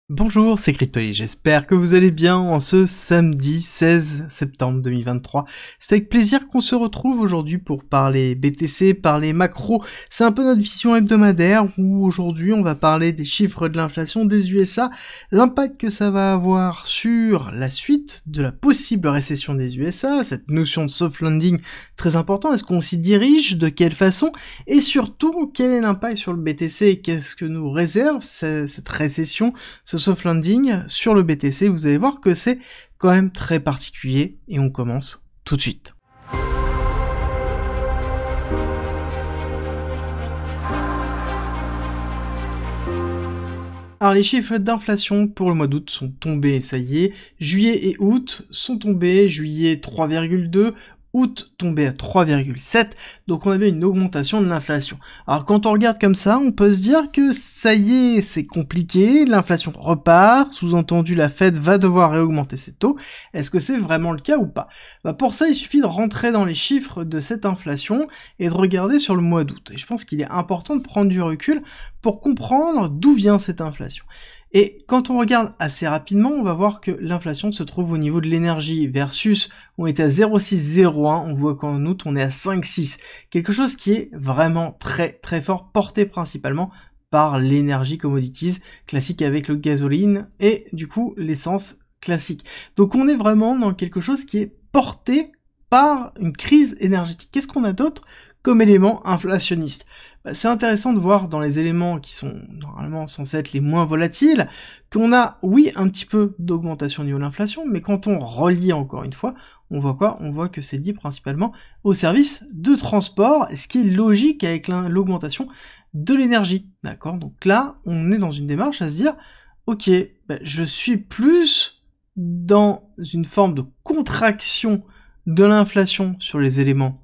Bonjour, c'est Cryptoly, j'espère que vous allez bien en ce samedi 16 septembre 2023. C'est avec plaisir qu'on se retrouve aujourd'hui pour parler BTC, parler macro. C'est un peu notre vision hebdomadaire où aujourd'hui on va parler des chiffres de l'inflation des USA, l'impact que ça va avoir sur la suite de la possible récession des USA, cette notion de soft landing très important, est-ce qu'on s'y dirige, de quelle façon, et surtout quel est l'impact sur le BTC, qu'est-ce que nous réserve cette récession, ce soft landing sur le BTC. Vous allez voir que c'est quand même très particulier et on commence tout de suite. Alors les chiffres d'inflation pour le mois d'août sont tombés, ça y est, juillet et août sont tombés, juillet 3,2, août tombé à 3,7, donc on avait une augmentation de l'inflation. Alors quand on regarde comme ça, on peut se dire que ça y est, c'est compliqué, l'inflation repart, sous-entendu la Fed va devoir réaugmenter ses taux. Est-ce que c'est vraiment le cas ou pas? Pour ça, il suffit de rentrer dans les chiffres de cette inflation et de regarder sur le mois d'août. Et je pense qu'il est important de prendre du recul pour comprendre d'où vient cette inflation. Et quand on regarde assez rapidement, on va voir que l'inflation se trouve au niveau de l'énergie versus, on était à 0,601, on voit qu'en août on est à 5,6. Quelque chose qui est vraiment très très fort, porté principalement par l'énergie commodities classique avec le gasoline et du coup l'essence classique. Donc on est vraiment dans quelque chose qui est porté par une crise énergétique. Qu'est-ce qu'on a d'autre comme élément inflationniste? C'est intéressant de voir dans les éléments qui sont normalement censés être les moins volatiles, qu'on a, oui, un petit peu d'augmentation au niveau de l'inflation, mais quand on relie encore une fois, on voit quoi? On voit que c'est lié principalement aux services de transport, ce qui est logique avec l'augmentation de l'énergie, d'accord? Donc là, on est dans une démarche à se dire, ok, je suis plus dans une forme de contraction de l'inflation sur les éléments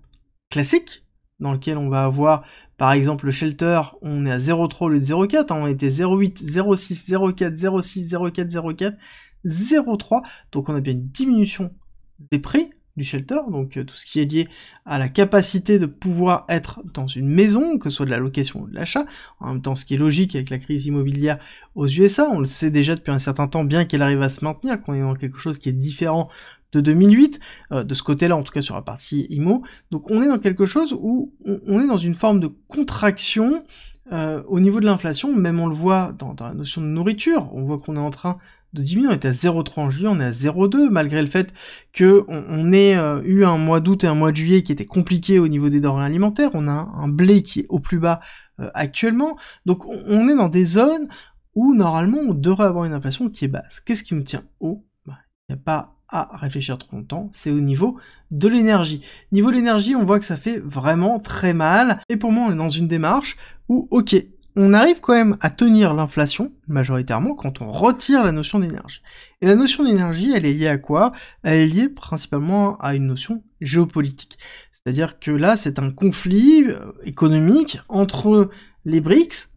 classiques, dans lequel on va avoir, par exemple, le shelter, on est à 0,3 au lieu de 0,4, on était 0,8, 0,6, 0,4, 0,6, 0,4, 0,4, 0,3, donc on a bien une diminution des prix du shelter, donc tout ce qui est lié à la capacité de pouvoir être dans une maison, que ce soit de la location ou de l'achat, en même temps ce qui est logique avec la crise immobilière aux USA, on le sait déjà depuis un certain temps, bien qu'elle arrive à se maintenir, qu'on est dans quelque chose qui est différent de 2008, de ce côté-là, en tout cas sur la partie IMO. Donc on est dans quelque chose où on est dans une forme de contraction au niveau de l'inflation, même on le voit dans la notion de nourriture, on voit qu'on est en train de diminuer, on était à 0,3 en juillet, on est à 0,2, malgré le fait que on ait eu un mois d'août et un mois de juillet qui étaient compliqués au niveau des denrées alimentaires, on a un blé qui est au plus bas actuellement, donc on est dans des zones où normalement on devrait avoir une inflation qui est basse. Qu'est-ce qui nous tient haut? Il n'y a pas à réfléchir trop longtemps, c'est au niveau de l'énergie. Niveau de l'énergie, on voit que ça fait vraiment très mal, et pour moi on est dans une démarche où, ok, on arrive quand même à tenir l'inflation, majoritairement, quand on retire la notion d'énergie. Et la notion d'énergie, elle est liée à quoi? Elle est liée principalement à une notion géopolitique. C'est-à-dire que là, c'est un conflit économique entre les BRICS,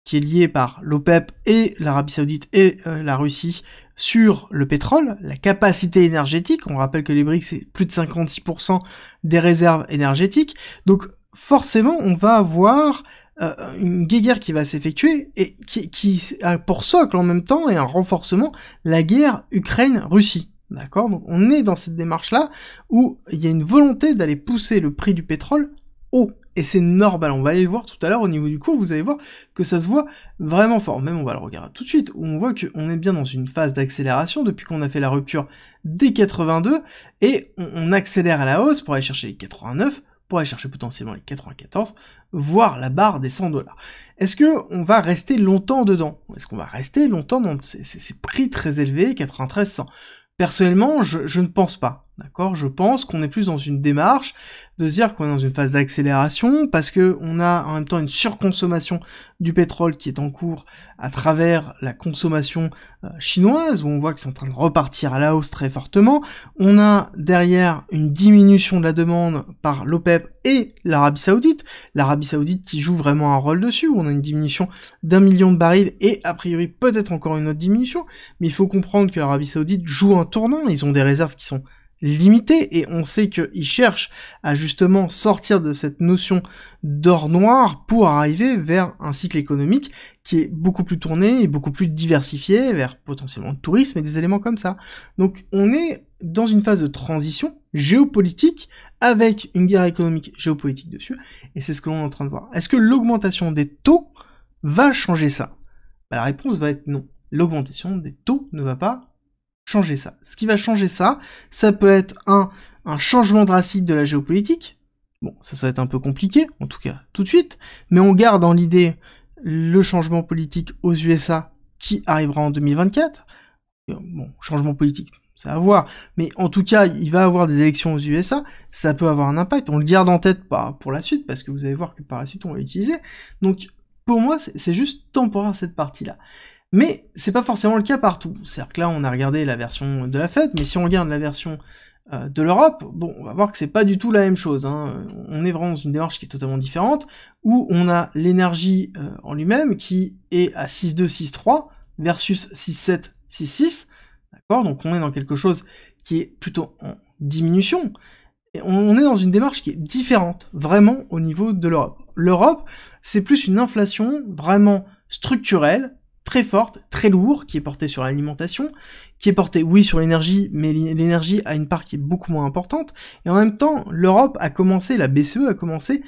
qui est lié par l'OPEP et l'Arabie Saoudite et la Russie sur le pétrole, la capacité énergétique. On rappelle que les BRICS, c'est plus de 56% des réserves énergétiques. Donc forcément, on va avoir une guerre qui va s'effectuer et qui a pour socle en même temps et un renforcement la guerre Ukraine-Russie. D'accord? Donc on est dans cette démarche-là où il y a une volonté d'aller pousser le prix du pétrole haut. Et c'est normal, on va aller le voir tout à l'heure au niveau du cours, vous allez voir que ça se voit vraiment fort. Même on va le regarder tout de suite, où on voit qu'on est bien dans une phase d'accélération depuis qu'on a fait la rupture des 82, et on accélère à la hausse pour aller chercher les 89, pour aller chercher potentiellement les 94, voire la barre des 100 $. Est-ce que on va rester longtemps dedans? Est-ce qu'on va rester longtemps dans ces prix très élevés, 93, 100? Personnellement, je ne pense pas, d'accord? Je pense qu'on est plus dans une démarche de se dire qu'on est dans une phase d'accélération, parce que on a en même temps une surconsommation du pétrole qui est en cours à travers la consommation chinoise, où on voit qu'ils sont en train de repartir à la hausse très fortement. On a derrière une diminution de la demande par l'OPEP et l'Arabie Saoudite qui joue vraiment un rôle dessus, où on a une diminution d'1 million de barils, et a priori peut-être encore une autre diminution, mais il faut comprendre que l'Arabie Saoudite joue un tournant, ils ont des réserves qui sont limité, et on sait qu'ils cherchent à justement sortir de cette notion d'or noir pour arriver vers un cycle économique qui est beaucoup plus tourné et beaucoup plus diversifié vers potentiellement le tourisme et des éléments comme ça. Donc on est dans une phase de transition géopolitique avec une guerre économique géopolitique dessus, et c'est ce que l'on est en train de voir. Est-ce que l'augmentation des taux va changer ça? La réponse va être non. L'augmentation des taux ne va pas changer ça. Ce qui va changer ça, ça peut être un changement drastique de la géopolitique. Bon, ça va être un peu compliqué, en tout cas tout de suite, mais on garde en l'idée le changement politique aux USA qui arrivera en 2024. Bon, changement politique, ça va voir, mais en tout cas, il va y avoir des élections aux USA, ça peut avoir un impact, on le garde en tête pour la suite, parce que vous allez voir que par la suite, on va l'utiliser. Donc, pour moi, c'est juste temporaire cette partie-là. Mais c'est pas forcément le cas partout. C'est-à-dire que là, on a regardé la version de la Fed, mais si on regarde la version de l'Europe, bon, on va voir que c'est pas du tout la même chose, hein. On est vraiment dans une démarche qui est totalement différente, où on a l'énergie en lui-même qui est à 6,2, 6,3 versus 6,7, 6,6, d'accord? Donc on est dans quelque chose qui est plutôt en diminution. Et on est dans une démarche qui est différente, vraiment, au niveau de l'Europe. L'Europe, c'est plus une inflation vraiment structurelle, très forte, très lourde, qui est portée sur l'alimentation, qui est portée, oui, sur l'énergie, mais l'énergie a une part qui est beaucoup moins importante, et en même temps, l'Europe a commencé, la BCE a commencé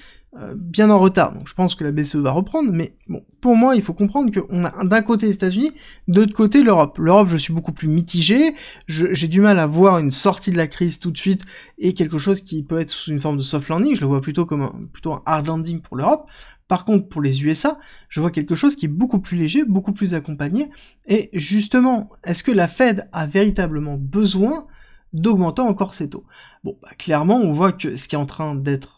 bien en retard, donc je pense que la BCE va reprendre, mais bon, pour moi, il faut comprendre qu'on a d'un côté les États-Unis, de l'autre côté l'Europe. L'Europe, je suis beaucoup plus mitigé, j'ai du mal à voir une sortie de la crise tout de suite, et quelque chose qui peut être sous une forme de soft landing, je le vois plutôt comme un hard landing pour l'Europe. Par contre, pour les USA, je vois quelque chose qui est beaucoup plus léger, beaucoup plus accompagné, et justement, est-ce que la Fed a véritablement besoin d'augmenter encore ses taux? Bon, bah, clairement, on voit que ce qui est en train d'être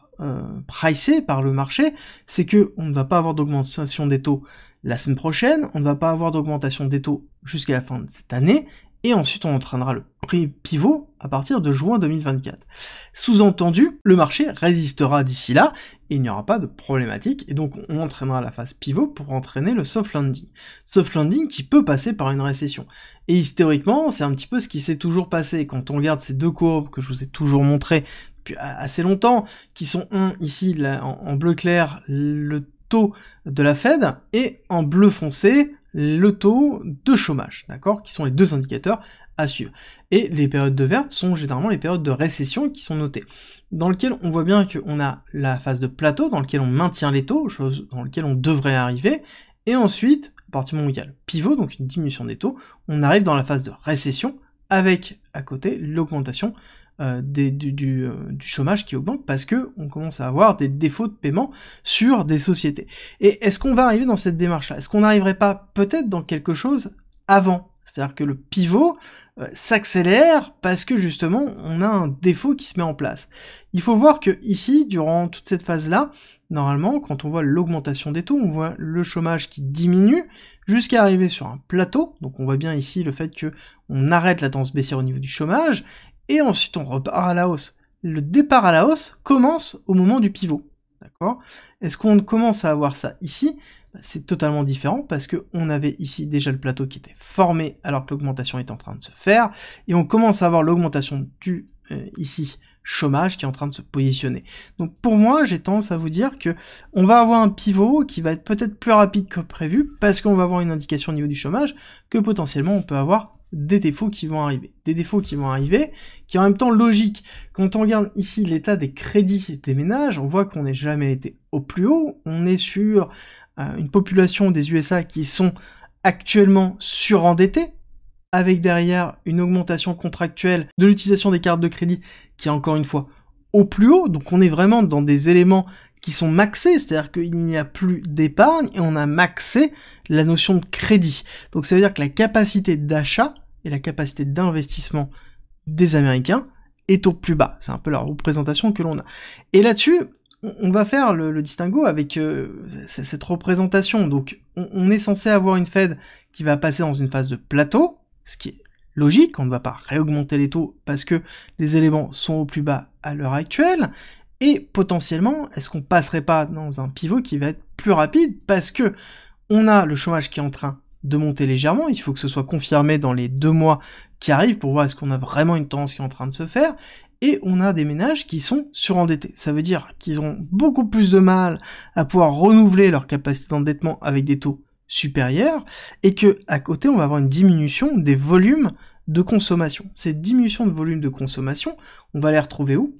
pricé par le marché, c'est que on ne va pas avoir d'augmentation des taux la semaine prochaine, on ne va pas avoir d'augmentation des taux jusqu'à la fin de cette année, et ensuite on entraînera le prix pivot à partir de juin 2024. Sous-entendu, le marché résistera d'ici là, et il n'y aura pas de problématique, et donc on entraînera la phase pivot pour entraîner le soft landing. Soft landing qui peut passer par une récession. Et historiquement, c'est un petit peu ce qui s'est toujours passé. Quand on regarde ces deux courbes que je vous ai toujours montrées depuis assez longtemps, qui sont ici là, en bleu clair, le taux de la Fed, et en bleu foncé, le taux de chômage, d'accord, qui sont les deux indicateurs à suivre. Et les périodes de verte sont généralement les périodes de récession qui sont notées, dans lesquelles on voit bien qu'on a la phase de plateau, dans laquelle on maintient les taux, chose dans laquelle on devrait arriver, et ensuite, à partir du moment où il y a le pivot, donc une diminution des taux, on arrive dans la phase de récession, avec à côté l'augmentation du chômage qui augmente parce que on commence à avoir des défauts de paiement sur des sociétés. Et est-ce qu'on va arriver dans cette démarche-là? Est-ce qu'on n'arriverait pas peut-être dans quelque chose avant? C'est-à-dire que le pivot s'accélère parce que justement on a un défaut qui se met en place. Il faut voir que ici, durant toute cette phase-là, normalement, quand on voit l'augmentation des taux, on voit le chômage qui diminue jusqu'à arriver sur un plateau. Donc on voit bien ici le fait que on arrête la tendance baissière au niveau du chômage, et ensuite on repart à la hausse. Le départ à la hausse commence au moment du pivot, d'accord? Est-ce qu'on commence à avoir ça ici? C'est totalement différent parce que on avait ici déjà le plateau qui était formé alors que l'augmentation est en train de se faire, et on commence à avoir l'augmentation du ici chômage qui est en train de se positionner. Donc pour moi, j'ai tendance à vous dire que on va avoir un pivot qui va être peut-être plus rapide que prévu parce qu'on va avoir une indication au niveau du chômage que potentiellement on peut avoir des défauts qui vont arriver. Des défauts qui vont arriver, qui en même temps logique. Quand on regarde ici l'état des crédits des ménages, on voit qu'on n'est jamais été au plus haut. On est sur une population des USA qui sont actuellement surendettés, avec derrière une augmentation contractuelle de l'utilisation des cartes de crédit qui est encore une fois au plus haut. Donc on est vraiment dans des éléments qui sont maxés, c'est-à-dire qu'il n'y a plus d'épargne et on a maxé la notion de crédit. Donc ça veut dire que la capacité d'achat et la capacité d'investissement des Américains est au plus bas. C'est un peu la représentation que l'on a. Et là-dessus, on va faire le distinguo avec cette représentation. Donc on est censé avoir une Fed qui va passer dans une phase de plateau, ce qui est logique, on ne va pas réaugmenter les taux parce que les éléments sont au plus bas à l'heure actuelle, et potentiellement, est-ce qu'on passerait pas dans un pivot qui va être plus rapide parce que on a le chômage qui est en train de monter légèrement, il faut que ce soit confirmé dans les 2 mois qui arrivent pour voir est-ce qu'on a vraiment une tendance qui est en train de se faire, et on a des ménages qui sont surendettés. Ça veut dire qu'ils ont beaucoup plus de mal à pouvoir renouveler leur capacité d'endettement avec des taux supérieurs, et que à côté on va avoir une diminution des volumes de consommation. Ces diminutions de volume de consommation, on va les retrouver où?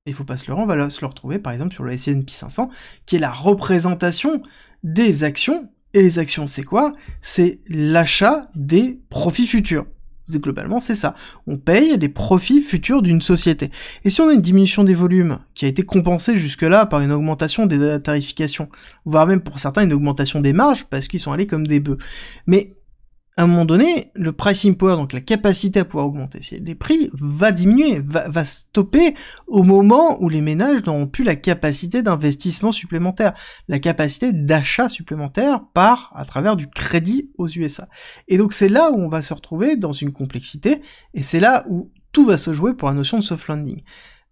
Il faut pas se leurrer, on va se le retrouver par exemple sur le S&P 500, qui est la représentation des actions. Et les actions, c'est quoi? C'est l'achat des profits futurs. Globalement, c'est ça. On paye les profits futurs d'une société. Et si on a une diminution des volumes qui a été compensée jusque-là par une augmentation des tarifications, voire même pour certains une augmentation des marges, parce qu'ils sont allés comme des bœufs. Mais à un moment donné, le pricing power, donc la capacité à pouvoir augmenter les prix, va diminuer, va stopper au moment où les ménages n'auront plus la capacité d'investissement supplémentaire, la capacité d'achat supplémentaire à travers du crédit aux USA. Et donc c'est là où on va se retrouver dans une complexité, et c'est là où tout va se jouer pour la notion de soft landing.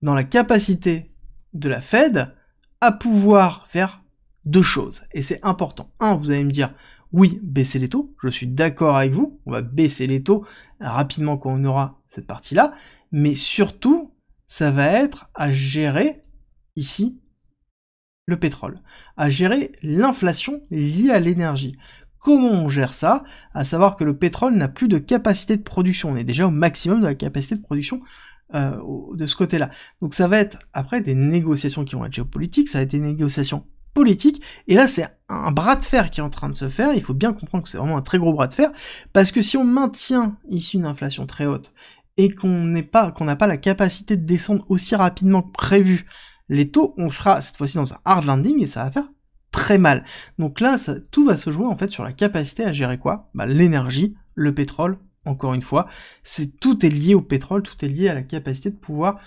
Dans la capacité de la Fed à pouvoir faire 2 choses, et c'est important. Un, vous allez me dire, oui, baisser les taux, je suis d'accord avec vous, on va baisser les taux rapidement quand on aura cette partie-là, mais surtout, ça va être à gérer, ici, le pétrole, à gérer l'inflation liée à l'énergie. Comment on gère ça? À savoir que le pétrole n'a plus de capacité de production, on est déjà au maximum de la capacité de production de ce côté-là. Donc ça va être, après, des négociations qui vont être géopolitiques, ça va être des négociations politique, et là c'est un bras de fer qui est en train de se faire, il faut bien comprendre que c'est vraiment un très gros bras de fer, parce que si on maintient ici une inflation très haute, et qu'on n'a pas la capacité de descendre aussi rapidement que prévu les taux, on sera cette fois-ci dans un hard landing, et ça va faire très mal. Donc là, tout va se jouer en fait sur la capacité à gérer quoi? L'énergie, le pétrole, encore une fois, tout est lié au pétrole, tout est lié à la capacité de pouvoir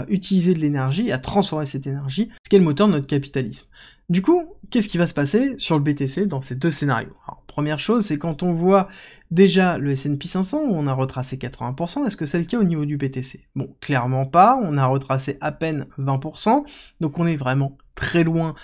utiliser de l'énergie, à transformer cette énergie, ce qui est le moteur de notre capitalisme. Du coup, qu'est-ce qui va se passer sur le BTC dans ces 2 scénarios? Alors, première chose, c'est quand on voit déjà le S&P 500, où on a retracé 80%, est-ce que c'est le cas au niveau du BTC? Bon, clairement pas, on a retracé à peine 20%, donc on est vraiment très loin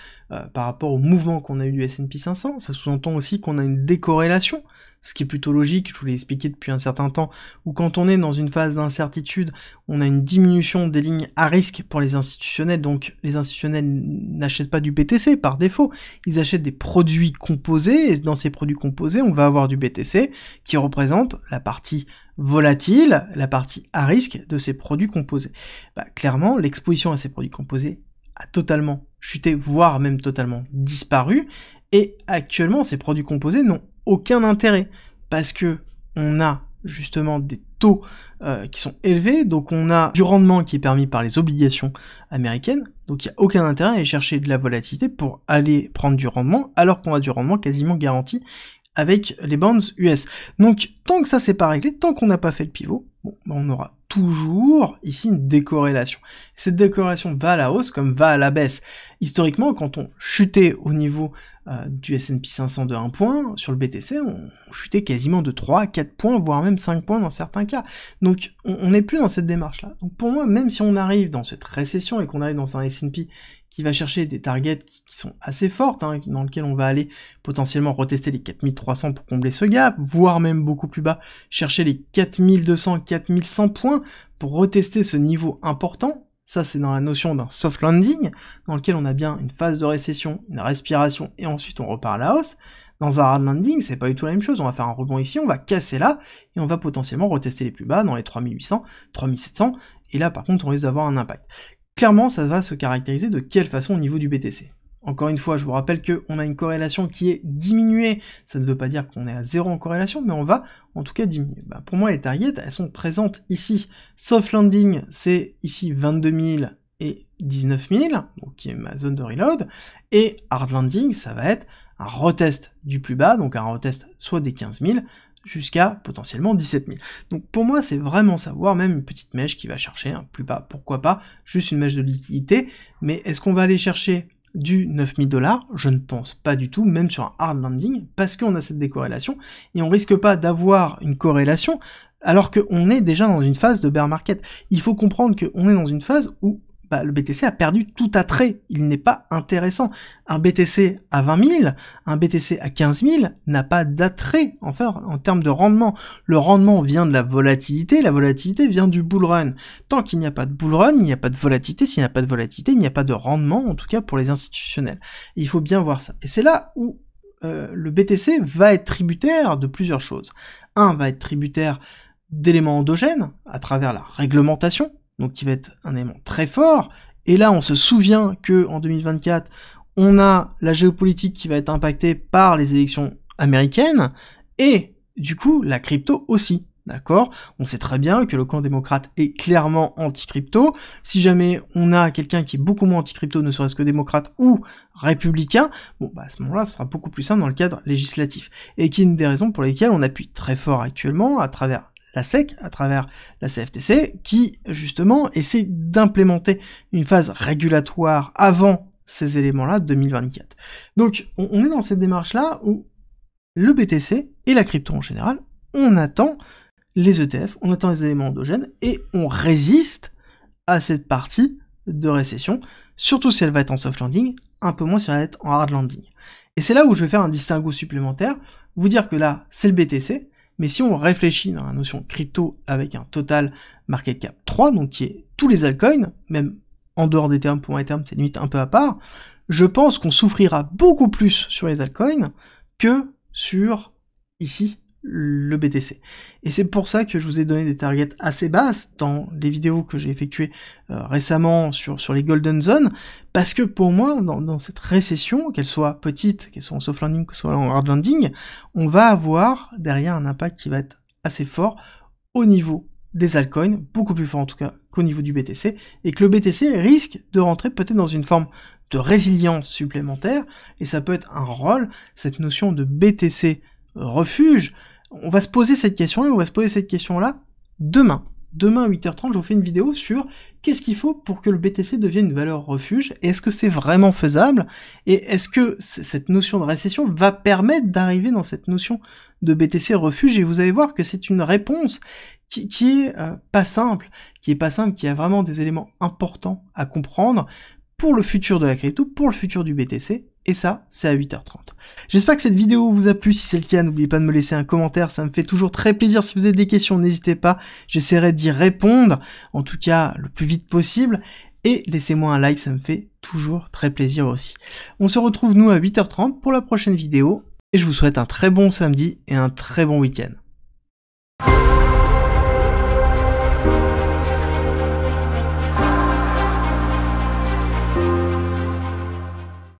par rapport au mouvement qu'on a eu du S&P 500, ça sous-entend aussi qu'on a une décorrélation, ce qui est plutôt logique, je vous l'ai expliqué depuis un certain temps, où quand on est dans une phase d'incertitude, on a une diminution des lignes à risque pour les institutionnels, donc les institutionnels n'achètent pas du BTC par défaut, ils achètent des produits composés, et dans ces produits composés, on va avoir du BTC, qui représente la partie volatile, la partie à risque de ces produits composés. Clairement, l'exposition à ces produits composés a totalement chuté, voire même totalement disparu, et actuellement, ces produits composés n'ont aucun intérêt, parce que on a justement des taux qui sont élevés, donc on a du rendement qui est permis par les obligations américaines, donc il n'y a aucun intérêt à aller chercher de la volatilité pour aller prendre du rendement, alors qu'on a du rendement quasiment garanti avec les bonds US. Donc tant que ça c'est pas réglé, tant qu'on n'a pas fait le pivot, on aura toujours ici une décorrélation. Cette décorrélation va à la hausse comme va à la baisse. Historiquement, quand on chutait au niveau du S&P 500 de 1 point, sur le BTC, on chutait quasiment de 3, 4 points, voire même 5 points dans certains cas. Donc on n'est plus dans cette démarche-là. Donc pour moi, même si on arrive dans cette récession et qu'on arrive dans un S&P qui va chercher des targets qui sont assez fortes, dans lesquelles on va aller potentiellement retester les 4300 pour combler ce gap, voire même beaucoup plus bas, chercher les 4200, 4100 points pour retester ce niveau important. Ça, c'est dans la notion d'un soft landing, dans lequel on a bien une phase de récession, une respiration, et ensuite on repart à la hausse. Dans un hard landing, c'est pas du tout la même chose, on va faire un rebond ici, on va casser là, et on va potentiellement retester les plus bas dans les 3800, 3700, et là par contre on risque d'avoir un impact. Clairement, ça va se caractériser de quelle façon au niveau du BTC? Encore une fois, je vous rappelle qu'on a une corrélation qui est diminuée, ça ne veut pas dire qu'on est à 0 en corrélation, mais on va en tout cas diminuer. Pour moi, les targets, elles sont présentes ici. Soft landing, c'est ici 22 000 et 19 000, donc qui est ma zone de reload, et hard landing, ça va être un retest du plus bas, donc un retest soit des 15 000, jusqu'à potentiellement 17 000. Donc pour moi, c'est vraiment ça, voire même une petite mèche qui va chercher un plus bas, pourquoi pas, juste une mèche de liquidité, mais est-ce qu'on va aller chercher du 9000 $? Je ne pense pas du tout, même sur un hard landing, parce qu'on a cette décorrélation, et on risque pas d'avoir une corrélation, alors qu'on est déjà dans une phase de bear market. Il faut comprendre qu'on est dans une phase où bah, le BTC a perdu tout attrait, il n'est pas intéressant. Un BTC à 20 000, un BTC à 15 000 n'a pas d'attrait, enfin, en termes de rendement. Le rendement vient de la volatilité vient du bull run. Tant qu'il n'y a pas de bull run, il n'y a pas de volatilité, s'il n'y a pas de volatilité, il n'y a pas de rendement, en tout cas pour les institutionnels. Et il faut bien voir ça. Et c'est là où le BTC va être tributaire de plusieurs choses. Un, va être tributaire d'éléments endogènes, à travers la réglementation, donc qui va être un élément très fort, et là on se souvient que en 2024, on a la géopolitique qui va être impactée par les élections américaines, et du coup la crypto aussi, d'accord? On sait très bien que le camp démocrate est clairement anti-crypto, si jamais on a quelqu'un qui est beaucoup moins anti-crypto, ne serait-ce que démocrate ou républicain, bon bah à ce moment-là, ce sera beaucoup plus simple dans le cadre législatif, et qui est une des raisons pour lesquelles on appuie très fort actuellement à travers la SEC, à travers la CFTC, qui, justement, essaie d'implémenter une phase régulatoire avant ces éléments-là, 2024. Donc, on est dans cette démarche-là où le BTC et la crypto en général, on attend les ETF, on attend les éléments endogènes, et on résiste à cette partie de récession, surtout si elle va être en soft landing, un peu moins si elle va être en hard landing. Et c'est là où je vais faire un distinguo supplémentaire, vous dire que là, c'est le BTC, mais si on réfléchit dans la notion crypto avec un total market cap 3, donc qui est tous les altcoins, même en dehors d'Ethereum, pour Ethereum c'est limite un peu à part, je pense qu'on souffrira beaucoup plus sur les altcoins que sur, ici, le BTC. Et c'est pour ça que je vous ai donné des targets assez basses dans les vidéos que j'ai effectuées récemment sur les Golden Zones, parce que pour moi, dans cette récession, qu'elle soit petite, qu'elle soit en soft landing, qu'elle soit en hard landing, on va avoir derrière un impact qui va être assez fort au niveau des altcoins, beaucoup plus fort en tout cas qu'au niveau du BTC, et que le BTC risque de rentrer peut-être dans une forme de résilience supplémentaire, et ça peut être un rôle, cette notion de BTC refuge. On va se poser cette question-là, on va se poser cette question-là demain. Demain à 8h30, je vous fais une vidéo sur qu'est-ce qu'il faut pour que le BTC devienne une valeur refuge, et est-ce que c'est vraiment faisable, et est-ce que cette notion de récession va permettre d'arriver dans cette notion de BTC refuge, et vous allez voir que c'est une réponse qui est pas simple, qui a vraiment des éléments importants à comprendre pour le futur de la crypto, pour le futur du BTC, et ça, c'est à 8h30. J'espère que cette vidéo vous a plu, si c'est le cas, n'oubliez pas de me laisser un commentaire, ça me fait toujours très plaisir. Si vous avez des questions, n'hésitez pas, j'essaierai d'y répondre, en tout cas le plus vite possible, et laissez-moi un like, ça me fait toujours très plaisir aussi. On se retrouve nous à 8h30 pour la prochaine vidéo, et je vous souhaite un très bon samedi et un très bon week-end.